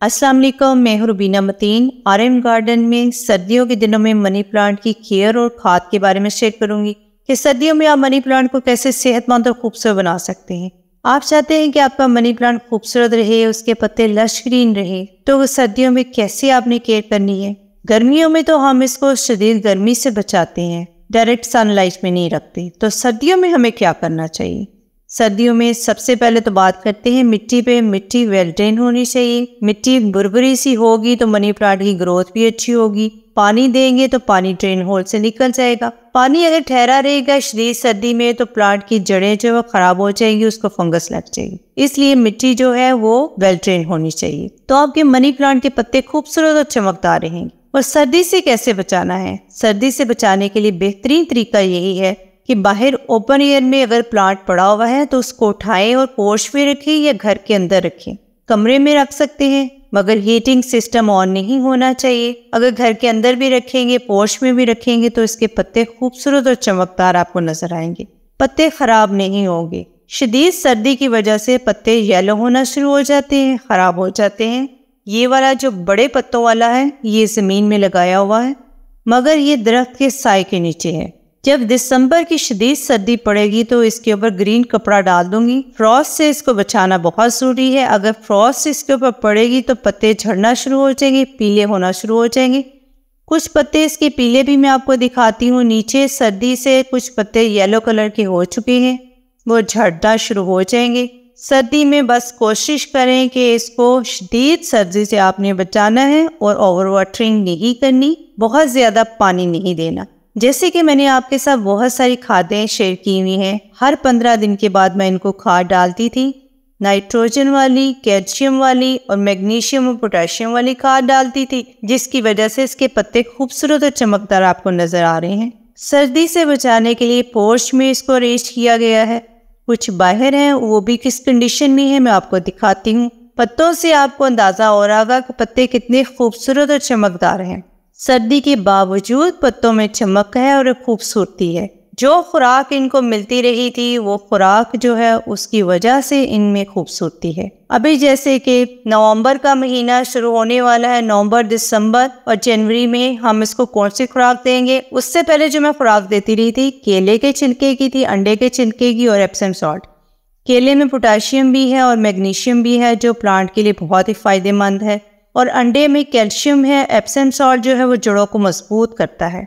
अस्सलाम वालेकुम, मैं हूं रुबीना मतीन। आरएम गार्डन में सर्दियों के दिनों में मनी प्लांट की केयर और खाद के बारे में शेयर करूंगी कि सर्दियों में आप मनी प्लांट को कैसे सेहतमंद और खूबसूरत बना सकते हैं। आप चाहते हैं कि आपका मनी प्लांट खूबसूरत रहे, उसके पत्ते लश ग्रीन रहे, तो सर्दियों में कैसे आपने केयर करनी है। गर्मियों में तो हम इसको शदीद गर्मी से बचाते हैं, डायरेक्ट सनलाइट में नहीं रखते। तो सर्दियों में हमें क्या करना चाहिए? सर्दियों में सबसे पहले तो बात करते हैं मिट्टी पे। मिट्टी वेल ड्रेन होनी चाहिए। मिट्टी बुरबुरी सी होगी तो मनी प्लांट की ग्रोथ भी अच्छी होगी। पानी देंगे तो पानी ड्रेन होल से निकल जाएगा। पानी अगर ठहरा रहेगा शदीद सर्दी में तो प्लांट की जड़ें जो है खराब हो जाएंगी, उसको फंगस लग जाएगी। इसलिए मिट्टी जो है वो वेल ड्रेन होनी चाहिए, तो आपके मनी प्लांट के पत्ते खूबसूरत और चमकदार रहेंगे। और सर्दी से कैसे बचाना है? सर्दी से बचाने के लिए बेहतरीन तरीका यही है कि बाहर ओपन एयर में अगर प्लांट पड़ा हुआ है तो उसको उठाएं और पोर्च में रखें या घर के अंदर रखें। कमरे में रख सकते हैं मगर हीटिंग सिस्टम ऑन नहीं होना चाहिए। अगर घर के अंदर भी रखेंगे, पोर्च में भी रखेंगे तो इसके पत्ते खूबसूरत और चमकदार आपको नजर आएंगे। पत्ते खराब नहीं होंगे। शदीद सर्दी की वजह से पत्ते येलो होना शुरू हो जाते हैं, खराब हो जाते हैं। ये वाला जो बड़े पत्तों वाला है ये जमीन में लगाया हुआ है मगर ये दरख्त के साए के नीचे है। जब दिसंबर की शदीद सर्दी पड़ेगी तो इसके ऊपर ग्रीन कपड़ा डाल दूंगी। फ्रॉस्ट से इसको बचाना बहुत जरूरी है। अगर फ्रॉस्ट इसके ऊपर पड़ेगी तो पत्ते झड़ना शुरू हो जाएंगे, पीले होना शुरू हो जाएंगे। कुछ पत्ते इसके पीले भी मैं आपको दिखाती हूँ। नीचे सर्दी से कुछ पत्ते येलो कलर के हो चुके हैं, वो झड़ना शुरू हो जाएंगे। सर्दी में बस कोशिश करें कि इसको शदीद सर्दी से आपने बचाना है और ओवर वाटरिंग नहीं करनी, बहुत ज़्यादा पानी नहीं देना। जैसे कि मैंने आपके साथ बहुत सारी खादें शेयर की हुई हैं। हर 15 दिन के बाद मैं इनको खाद डालती थी। नाइट्रोजन वाली, कैल्शियम वाली और मैग्नीशियम और पोटेशियम वाली खाद डालती थी, जिसकी वजह से इसके पत्ते खूबसूरत और चमकदार आपको नजर आ रहे हैं। सर्दी से बचाने के लिए पोर्च में इसको अरेंज किया गया है। कुछ बाहर हैं, वो भी किस कंडीशन में है मैं आपको दिखाती हूँ। पत्तों से आपको अंदाजा हो रहा होगा कि पत्ते कितने खूबसूरत और चमकदार हैं। सर्दी के बावजूद पत्तों में चमक है और खूबसूरती है। जो खुराक इनको मिलती रही थी वो खुराक जो है उसकी वजह से इनमें खूबसूरती है। अभी जैसे कि नवंबर का महीना शुरू होने वाला है, नवंबर, दिसंबर और जनवरी में हम इसको कौन सी खुराक देंगे? उससे पहले जो मैं खुराक देती रही थी केले के छिलके की थी, अंडे के छिलके की और एप्सम सॉल्ट। केले में पोटेशियम भी है और मैग्नीशियम भी है जो प्लांट के लिए बहुत ही फायदेमंद है, और अंडे में कैल्शियम है। एप्सम सॉल्ट जो है वो जड़ों को मजबूत करता है।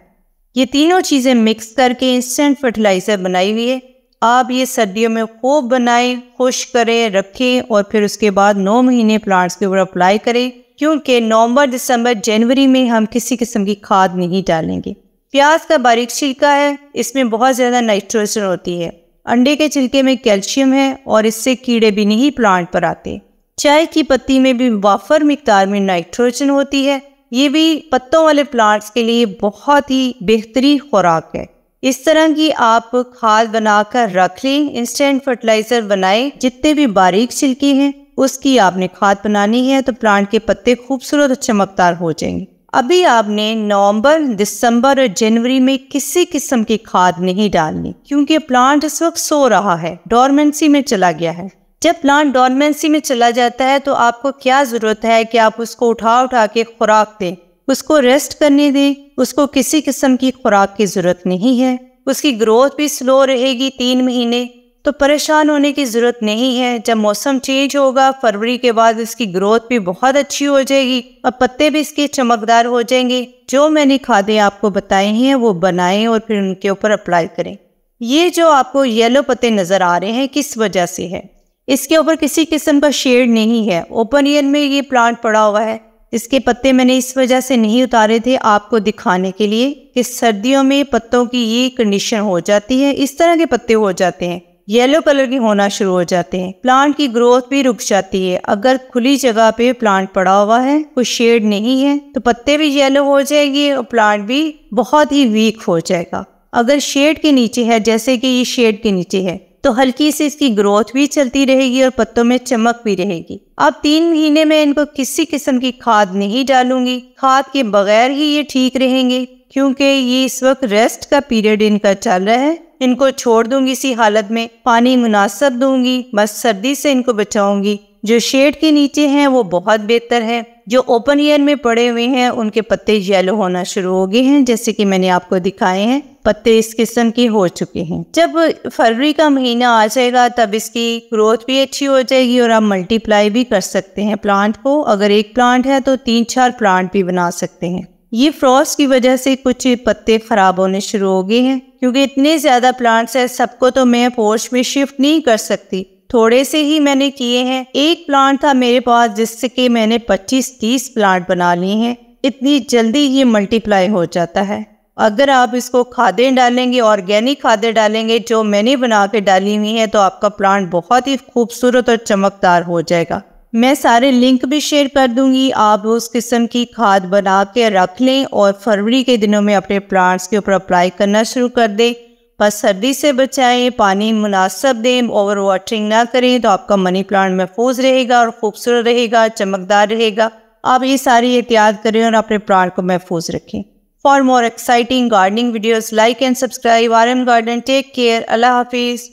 ये तीनों चीज़ें मिक्स करके इंस्टेंट फर्टिलाइज़र बनाई हुई है। आप ये सर्दियों में खूब बनाएं, खुश करें, रखें और फिर उसके बाद 9 महीने प्लांट्स के ऊपर अप्लाई करें, क्योंकि नवंबर, दिसंबर, जनवरी में हम किसी किस्म की खाद नहीं डालेंगे। प्याज का बारीक छिलका है, इसमें बहुत ज़्यादा नाइट्रोजन होती है। अंडे के छिलके में कैल्शियम है और इससे कीड़े भी नहीं प्लांट पर आते। चाय की पत्ती में भी वाफर मिकदार में नाइट्रोजन होती है। ये भी पत्तों वाले प्लांट्स के लिए बहुत ही बेहतरीन खुराक है। इस तरह की आप खाद बनाकर रख लें, इंस्टेंट फर्टिलाइजर बनाएं। जितने भी बारीक छिलके हैं उसकी आपने खाद बनानी है तो प्लांट के पत्ते खूबसूरत और चमकदार हो जाएंगे। अभी आपने नवंबर, दिसंबर और जनवरी में किसी किस्म की खाद नहीं डालनी, क्योंकि प्लांट इस वक्त सो रहा है, डोरमेंसी में चला गया है। जब प्लांट डोरमेंसी में चला जाता है तो आपको क्या जरूरत है कि आप उसको उठा के खुराक दें, उसको रेस्ट करने दें। उसको किसी किस्म की खुराक की जरूरत नहीं है। उसकी ग्रोथ भी स्लो रहेगी 3 महीने, तो परेशान होने की जरूरत नहीं है। जब मौसम चेंज होगा फरवरी के बाद इसकी ग्रोथ भी बहुत अच्छी हो जाएगी और पत्ते भी इसके चमकदार हो जाएंगे। जो मैंने खादें आपको बताई हैं वो बनाएं और फिर उनके ऊपर अप्लाई करें। ये जो आपको येलो पत्ते नजर आ रहे हैं किस वजह से है? इसके ऊपर किसी किस्म का शेड नहीं है, ओपन एयर में ये प्लांट पड़ा हुआ है। इसके पत्ते मैंने इस वजह से नहीं उतारे थे आपको दिखाने के लिए कि सर्दियों में पत्तों की ये कंडीशन हो जाती है, इस तरह के पत्ते हो जाते हैं, येलो कलर के होना शुरू हो जाते हैं। प्लांट की ग्रोथ भी रुक जाती है। अगर खुली जगह पे प्लांट पड़ा हुआ है, कोई शेड नहीं है, तो पत्ते भी येलो हो जाएंगे और प्लांट भी बहुत ही वीक हो जाएगा। अगर शेड के नीचे है, जैसे कि ये शेड के नीचे है, तो हल्की से इसकी ग्रोथ भी चलती रहेगी और पत्तों में चमक भी रहेगी। अब 3 महीने में इनको किसी किस्म की खाद नहीं डालूंगी। खाद के बगैर ही ये ठीक रहेंगे, क्योंकि ये इस वक्त रेस्ट का पीरियड इनका चल रहा है। इनको छोड़ दूंगी इसी हालत में, पानी मुनासिब दूंगी, बस सर्दी से इनको बचाऊंगी। जो शेड के नीचे हैं वो बहुत बेहतर है। जो ओपन एयर में पड़े हुए हैं उनके पत्ते येलो होना शुरू हो गए हैं, जैसे कि मैंने आपको दिखाए हैं, पत्ते इस किस्म के हो चुके हैं। जब फरवरी का महीना आ जाएगा तब इसकी ग्रोथ भी अच्छी हो जाएगी और आप मल्टीप्लाई भी कर सकते हैं प्लांट को। अगर एक प्लांट है तो 3-4 प्लांट भी बना सकते हैं। ये फ्रॉस्ट की वजह से कुछ पत्ते खराब होने शुरू हो गए हैं, क्योंकि इतने ज़्यादा प्लांट्स हैं, सबको तो मैं पोर्च में शिफ्ट नहीं कर सकती, थोड़े से ही मैंने किए हैं। एक प्लांट था मेरे पास जिससे कि मैंने 25-30 प्लांट बना लिए हैं। इतनी जल्दी ये मल्टीप्लाई हो जाता है। अगर आप इसको खादें डालेंगे, ऑर्गेनिक खादें डालेंगे जो मैंने बना के डाली हुई हैं, तो आपका प्लांट बहुत ही खूबसूरत और चमकदार हो जाएगा। मैं सारे लिंक भी शेयर कर दूंगी, आप उस किस्म की खाद बना के रख लें और फरवरी के दिनों में अपने प्लांट्स के ऊपर अप्लाई करना शुरू कर दें। बस सर्दी से बचाएं, पानी मुनासिब दें, ओवर वाटरिंग ना करें, तो आपका मनी प्लांट महफूज रहेगा और खूबसूरत रहेगा, चमकदार रहेगा। आप ये सारी एहतियात करें और अपने प्लांट को महफूज रखें। For more exciting gardening videos, like and subscribe RM Garden। Take care. अल्लाह हाफिज़।